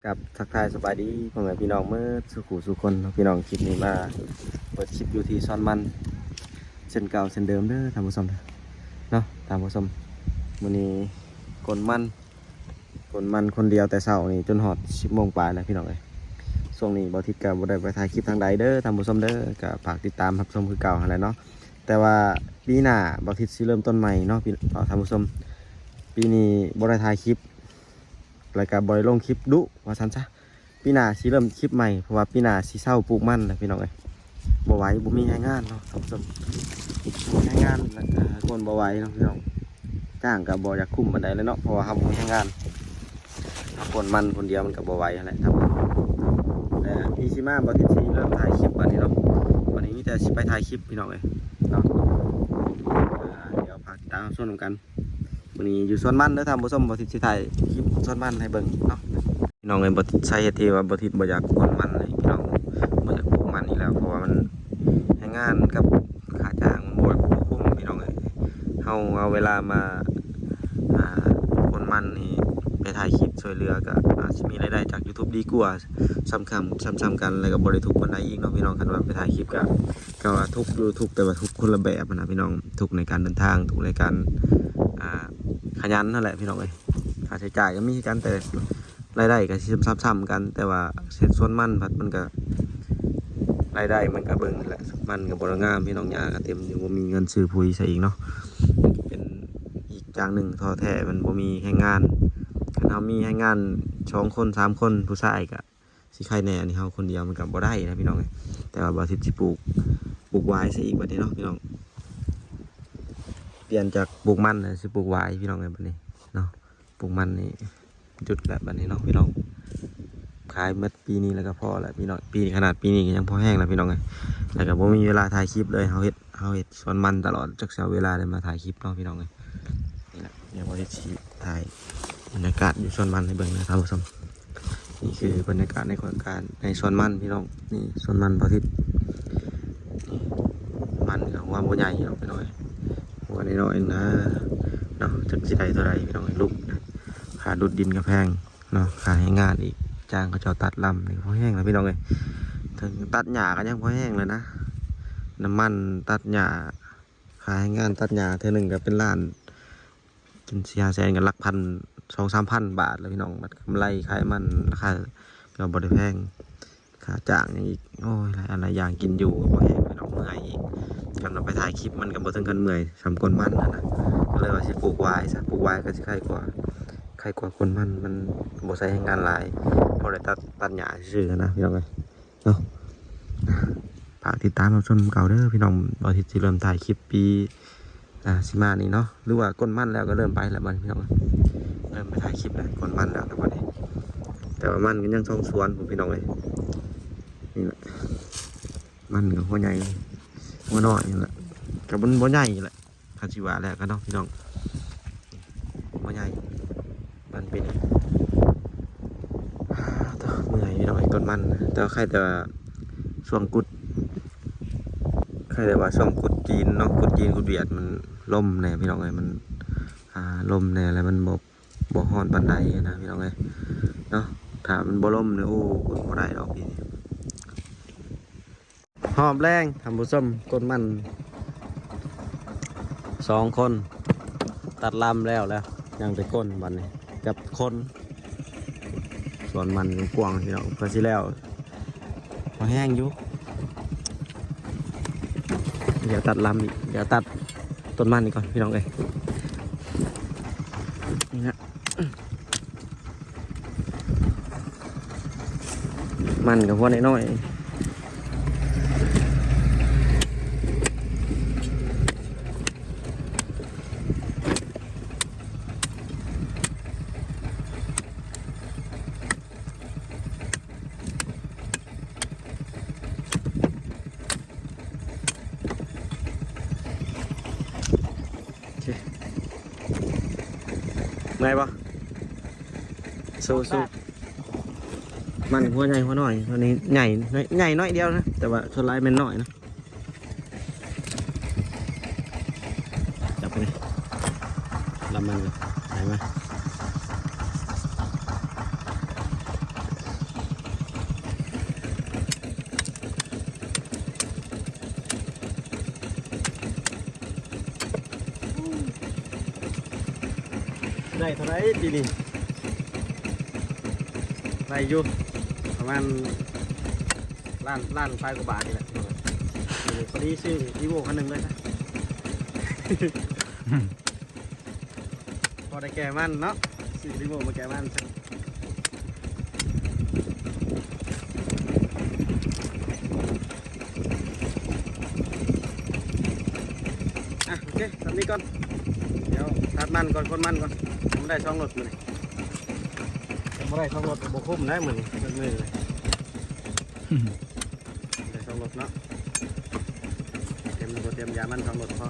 กับทักทายสบายดีพ่อแม่พี่น้องเมื่อสุขุสุคนพี่น้องคลิปนี้มาเปิดคลิปอยู่ที่ซ่อนมันเส้นเก่าเส้นเดิมเด้อท่านผู้ชมเนาะท่านผู้ชมวันนี้กลมันคนเดียวแต่เช้านี่จนหอด10 โมงปลายแล้วพี่น้องเลยช่วงนี้บ่ทิศกับบ่ได้ไปถ่ายคลิปทางใดเด้อท่านผู้ชมเด้อก็ฝากติดตามรับชมคือเก่าอะไรเนาะแต่ว่าปีหน้าบ่ทิศสิเริ่มต้นใหม่เนาะพี่ท่านผู้ชมปีนี้บ่ได้ถ่ายคลิปรายการบอยลงคลิปดุว่าซันซะปีหน้าสิเริ่มคลิปใหม่เพราะว่าปีหน้าสิเศร้าปลูกมันนะพี่น้องเอ้ยบ่ไหวบ่มีให้งานเนาะท่านผู้ชมให้งานแล้วก็คนบ่ไหวเนาะพี่น้องจ้างก็บ่อยากคุ้มปานใดเลยเนาะเพราะว่าเฮาบ่มีให้งานคนมันคนเดียวมันก็บ่ไหวนั่นแหละครับแต่พี่สิมาบ่ทิศสิเริ่มถ่ายคลิปบัดนี้เนาะวันนี้มีแต่สิไปถ่ายคลิปพี่น้องเอ้ยเนาะเดี๋ยวฝากติดตามชมกันวันนี้อยู่สวนมันเด้อท่านผู้ชมบ่ทิศสิถ่ายคลิปสวนมันให้เบิ่งเนาะพี่น้องเอ้ยบ่ใช่เหตุที่ว่าบ่ทิศบ่อยากคนมันเลยพี่น้องบ่อยากปลูกมันอีกแล้วเพราะว่ามันให้งานกับค่าจ้างมันบ่คุ้มพี่น้องเอ้ยเฮาเอาเวลามาคนมันนี่ไปถ่ายคลิปช่วยเหลือก็อาจสิมีรายได้จาก YouTube ดีกว่าซ้ำกันแล้วก็บ่ได้ทุกข์ปานใดอีกเนาะพี่น้องคันว่าไปถ่ายคลิปก็ว่าทุกข์อยู่ทุกข์แต่ว่าทุกข์คนละแบบนะพี่น้องทุกข์ในการเดินทางทุกข์ในการขยันนั่นแหละพี่น้องเอ้ยค่าใช้จ่ายก็มีกันแต่รายได้ก็ซ้ำกันแต่ว่าเส้นส่วนมันพัดมันก็รายได้มันก็เบิ่งนั่นแหละมันก็บ่งามพี่น้องยาก็เต็มอยู่บ่มีเงินซื้อปุ๋ยใส่อีกเนาะเป็นอีกอย่างหนึ่งท้อแท้มันบ่มีแรงงานคันเฮามีแรงงาน2 คน3 คนผู้ชายก็สิใครแน่นี่เฮาคนเดียวมันก็บ่ได้นะพี่น้องเอ้ยแต่ว่าบ่สิปลูกหวายซะอีกบัดนี้เนาะพี่น้องเปลี่ยนจากปลูกมันสิปลูกหวายพี่น้องเอ้ยบัดนี้เนาะปลูกมันนี่จุดแบบบัดนี้เนาะพี่น้องขายเมื่อปีนี้แล้วก็พอแล้วพี่น้องปีขนาดปีนี้ก็ยังพอแห้งแล้วพี่น้องเลยแล้วก็บ่มีเวลาถ่ายคลิปเลยเฮาเฮ็ดสวนมันตลอดจักเสียเวลาได้มาถ่ายคลิปเนาะพี่น้องเลยนี่แหละเดี๋ยวบ่ได้ถ่ายบรรยากาศอยู่สวนมันให้เบิ่งนะครับผู้ชมนี่คือบรรยากาศในโครงการในสวนมันพี่น้องนี่สวนมันพระอาทิตย์มันก็ว่าบ่ใหญ่เนาะพี่น้องหัวน้อยๆนะเนาะจักสิได้เท่าไหร่พี่น้องลูกค่าดูดดินก็แพงเนาะค่าให้งานอีกจ้างเขาเจ้าตัดลำนี่พอแห้งแล้วพี่น้องเลยถึงตัดหญ้าก็ยังพอแห้งเลยนะน้ำมันตัดหญ้าค่าให้งานตัดหญ้าเท่านึงก็เป็นล้านกิน4-5 แสนกันหลักพัน2-3 พันบาทแล้วพี่น้องมันกำไรขายมันราคาก็บ่ได้แพงค่าจ้างอีกโอ้ยอะไรอย่างกินอยู่ก็พอแห้งพี่น้องเมื่อยอีกกันเราไปถ่ายคลิปมันก็บ่ถึงกันเมื่อยสำกลมันนะก็เลยว่าสิปลูกวายซะปลูกวายก็สิใครกว่าคนมันบ่ใช้ให้งานหลายพอได้ตัดหญ้าซื่อๆนะพี่น้องเอ้ยเนาะฝากติดตามรับชมเก่าเด้อพี่น้องบ่ทิศสิเริ่มถ่ายคลิปปีสิมานี่เนาะหรือว่าก้นมันแล้วก็เริ่มไปแล้วบัดพี่น้องเริ่มไปถ่ายคลิปแล้วก้นมันแล้วบัดนี้แต่ว่ามันก็ยังช่องสวนผมพี่น้องเอ้ยนี่แหละมันก็หัวใหญ่หัวน้อยนี่แหละก็บ่ใหญ่แหละคันสิว่าแล้วก็เนาะพี่น้องหัวใหญ่มันเป็นเมื่อยพี่น้องไอ้ต้นมันแต่ใครแต่ช่วงกุดใครแต่ว่าช่วงกุดจีนเนาะกุดจีนกุดเวียดมันล่มแน่พี่น้องไอ้มันล่มแน่แล้วมันบ่ฮ้อนปานใดนะพี่น้องไอ้เนาะถ้ามันบ่ล่มเนี่ยโอ้บ่ได้ดอกพี่หอมแรงทำบุส้มก้นมัน2 คนตัดลำแล้วยังไปก้นบัดนี้กับคนส่วนมันกว้างพี่น้องเพื่อสิแล้วพอแห้งอยู่เดี๋ยวตัดลำอีกเดี๋ยวตัดต้นมันอีกก่อนพี่น้องเอ้ยนี่นะมันกับพวกน้อยไงปะสู้มันหัวใหญ่หัวน้อยตัวนี้ใหญ่น้อยเดียวนะแต่ว่าส่วนลายมันน้อยนะจับไปเลยลำมันไหนมา ได้เท่าไรปีนี้ได้อยู่ประมาณล้านปลายกว่าบาทนี่แหละพอดีซื้ออีโวคันหนึ่งเลยนะ พอได้แก่มันเนาะซื้ออีโวมาแก่มันอ่ะโอเคทำนี้ก่อนเดี๋ยวตัดมันก่อนคนมันก่อนผมได้ช่องรถมือนี่ผมได้ช่องรถบกคุ้มได้มือนี่มือเลยได้ช่องรถเนาะเตรียมยามันช่องรถพอ